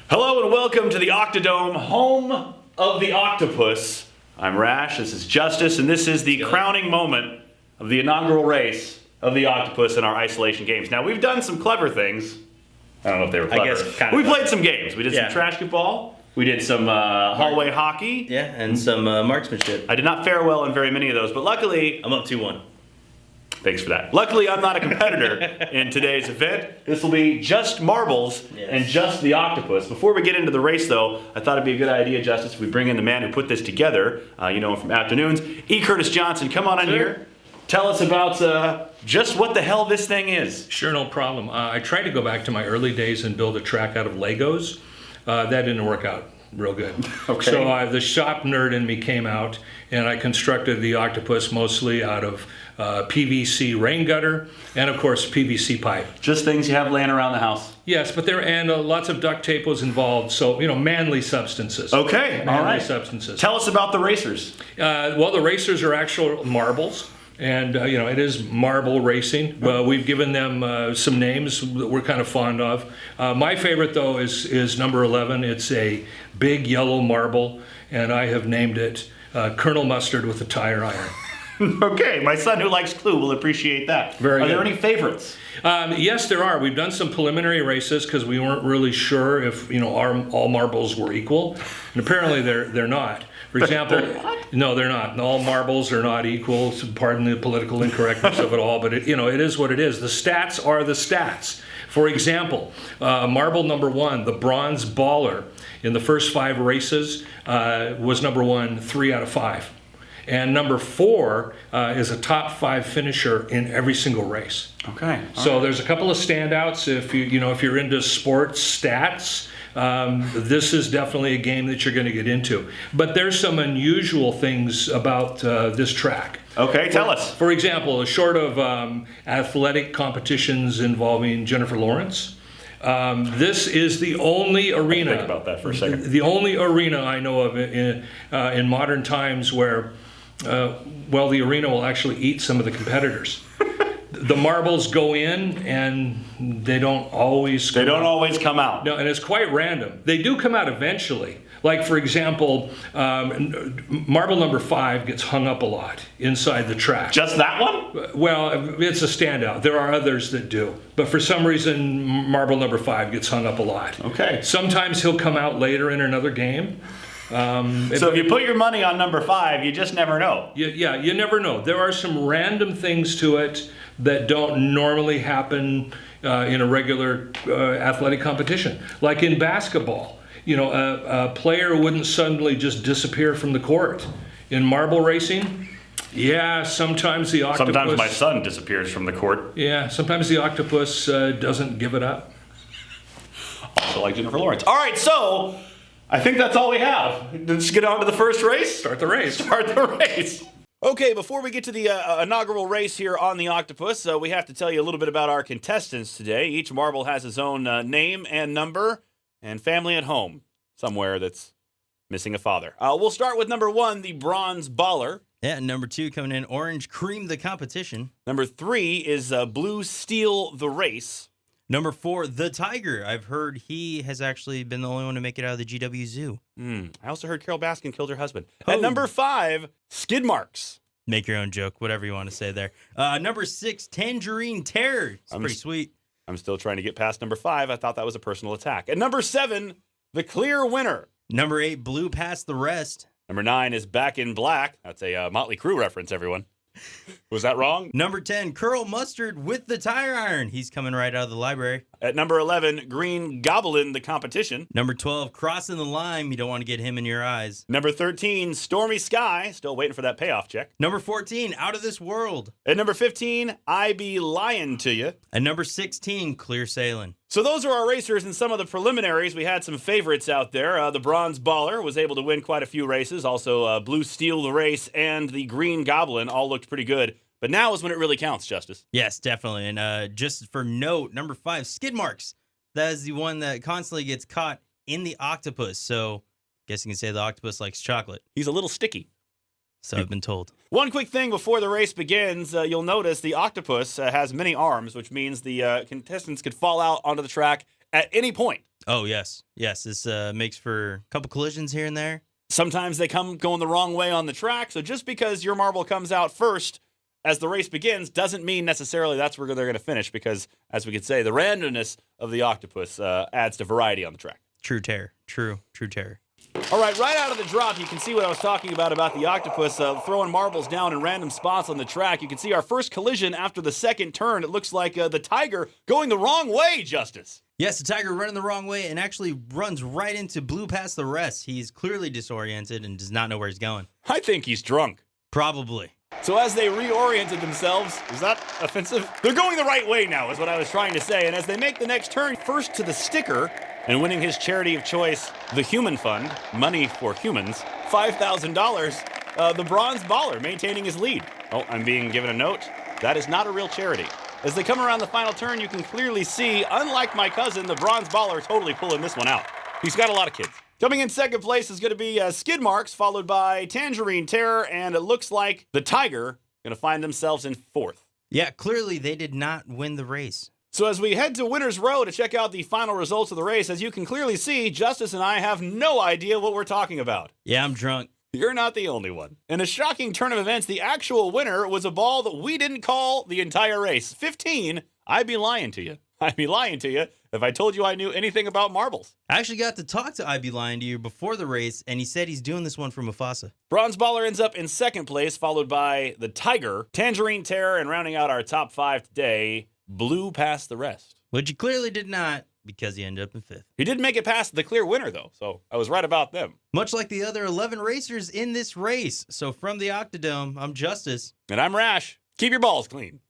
Hello and welcome to the Octodome, home of the octopus. I'm Rash, this is Justice, and this is the crowning moment of the inaugural race of the octopus in our isolation games. Now, we've done some clever things. I don't know if they were clever. I guess kind we of. played some games. We did some trash ball. We did some hallway hockey. Yeah, and some marksmanship. I did not fare well in very many of those, but luckily... I'm up 2-1. Thanks for that. Luckily, I'm not a competitor in today's event. This will be just marbles and just the octopus. Before we get into the race, though, I thought it'd be a good idea, Justice, if we bring in the man who put this together. You know him from afternoons. E. Curtis Johnson, come on in here. Tell us about just what the hell this thing is. Sure, no problem. I tried to go back to my early days and build a track out of Legos. That didn't work out real good. Okay. So the shop nerd in me came out, and I constructed the octopus mostly out of PVC rain gutter and, of course, PVC pipe. Just things you have laying around the house. Yes, but lots of duct tape was involved, so, manly substances. Okay, all right. Manly substances. Tell us about the racers. Well, the racers are actual marbles. And, it is marble racing. We've given them some names that we're kind of fond of. My favorite, though, is number 11. It's a big yellow marble, and I have named it Colonel Mustard with a tire iron. Okay, my son who likes Clue will appreciate that. Very Are good. there any favorites? Yes, there are. We've done some preliminary races because we weren't really sure if, all marbles were equal. And apparently they're not. For example, no, they're not. All marbles are not equal. So pardon the political incorrectness of it all, but it is what it is. The stats are the stats. For example, marble number 1, the bronze baller, in the first 5 races was number 1 3 out of 5. And number 4 is a top 5 finisher in every single race. Okay. So there's a couple of standouts if you're into sports stats. This is definitely a game that you're going to get into. But there's some unusual things about this track. Okay, tell us. For example, short of athletic competitions involving Jennifer Lawrence, this is the only arena. Think about that for a second. The only arena I know of in modern times where, the arena will actually eat some of the competitors. The marbles go in and they don't always come out. No, and it's quite random. They do come out eventually. Like, for example, marble number 5 gets hung up a lot inside the track. Just that one? Well, it's a standout. There are others that do. But for some reason, marble number 5 gets hung up a lot. Okay. Sometimes he'll come out later in another game. So if you put your money on number 5, you just never know. You never know. There are some random things to it that don't normally happen in a regular athletic competition. Like in basketball, a player wouldn't suddenly just disappear from the court. In marble racing, sometimes the octopus... Sometimes my son disappears from the court. Yeah, sometimes the octopus doesn't give it up. Also like Jennifer Lawrence. All right, so I think that's all we have. Let's get on to the first race. Start the race. Start the race. Okay, before we get to the inaugural race here on the octopus, we have to tell you a little bit about our contestants today. Each marble has his own name and number and family at home somewhere that's missing a father. We'll start with number 1, the bronze baller. Yeah, number 2 coming in, orange CREME the competition. Number 3 is blue steel the race. Number 4, the tiger. I've heard he has actually been the only one to make it out of the GW Zoo. I also heard Carol Baskin killed her husband. At number 5, skid marks. Make your own joke, whatever you want to say there. Number 6, Tangerene Terror. It's pretty sweet. I'm still trying to get past number 5. I thought that was a personal attack. At number 7, the clear winner. Number 8, Blue Past the Rest. Number 9 is Back in Black. That's a Motley Crue reference, everyone. Was that wrong? Number 10, Colonel Mustard with the tire iron. He's coming right out of the library. At number 11, Green Goblin, the competition. Number 12, Crossing the Line. You don't want to get him in your eyes. Number 13, Stormy Sky. Still waiting for that payoff check. Number 14, Out of This World. At number 15, I Be Lying to You. And number 16, Clear Sailing. So those are our racers in some of the preliminaries. We had some favorites out there. The Bronze Baller was able to win quite a few races. Also, Blue Steel the race and the Green Goblin all looked pretty good. But now is when it really counts, Justice. Yes, definitely. And just for note, number 5, skid marks. That is the one that constantly gets caught in the octopus. So I guess you can say the octopus likes chocolate. He's a little sticky. So I've been told. One quick thing before the race begins, you'll notice the octopus has many arms, which means the contestants could fall out onto the track at any point. Oh, yes. Yes, this makes for a couple collisions here and there. Sometimes they come going the wrong way on the track. So just because your marble comes out first as the race begins doesn't mean necessarily that's where they're going to finish, because, as we could say, the randomness of the octopus adds to variety on the track. True terror. True terror. All right out of the drop, you can see what I was talking about the octopus throwing marbles down in random spots on the track. You can see our first collision after the second turn. It looks like the Tiger going the wrong way, Justice. Yes, the Tiger running the wrong way and actually runs right into Blue past the rest. He's clearly disoriented and does not know where he's going. I think he's drunk. Probably. So as they reoriented themselves, is that offensive? They're going the right way now, is what I was trying to say. And as they make the next turn, first to the sticker, and winning his charity of choice, the Human Fund, money for humans, $5,000, the Bronze Baller maintaining his lead. Oh, I'm being given a note. That is not a real charity. As they come around the final turn, you can clearly see, unlike my cousin, the Bronze Baller totally pulling this one out. He's got a lot of kids. Coming in second place is going to be Skid Marks, followed by Tangerine Terror, and it looks like the Tiger going to find themselves in fourth. Yeah, clearly they did not win the race. So as we head to Winner's Row to check out the final results of the race, as you can clearly see, Justice and I have no idea what we're talking about. Yeah, I'm drunk. You're not the only one. In a shocking turn of events, the actual winner was a ball that we didn't call the entire race. 15, I'd be lying to you. I'd be lying to you if I told you I knew anything about marbles. I actually got to talk to I Be Lying to You before the race, and he said he's doing this one for Mufasa. Bronze Baller ends up in second place, followed by the Tiger, Tangerine Terror, and rounding out our top 5 today, Blue past the rest. Which he clearly did not, because he ended up in fifth. He did make it past the clear winner, though, so I was right about them. Much like the other 11 racers in this race. So from the Octodome, I'm Justice. And I'm Rash. Keep your balls clean.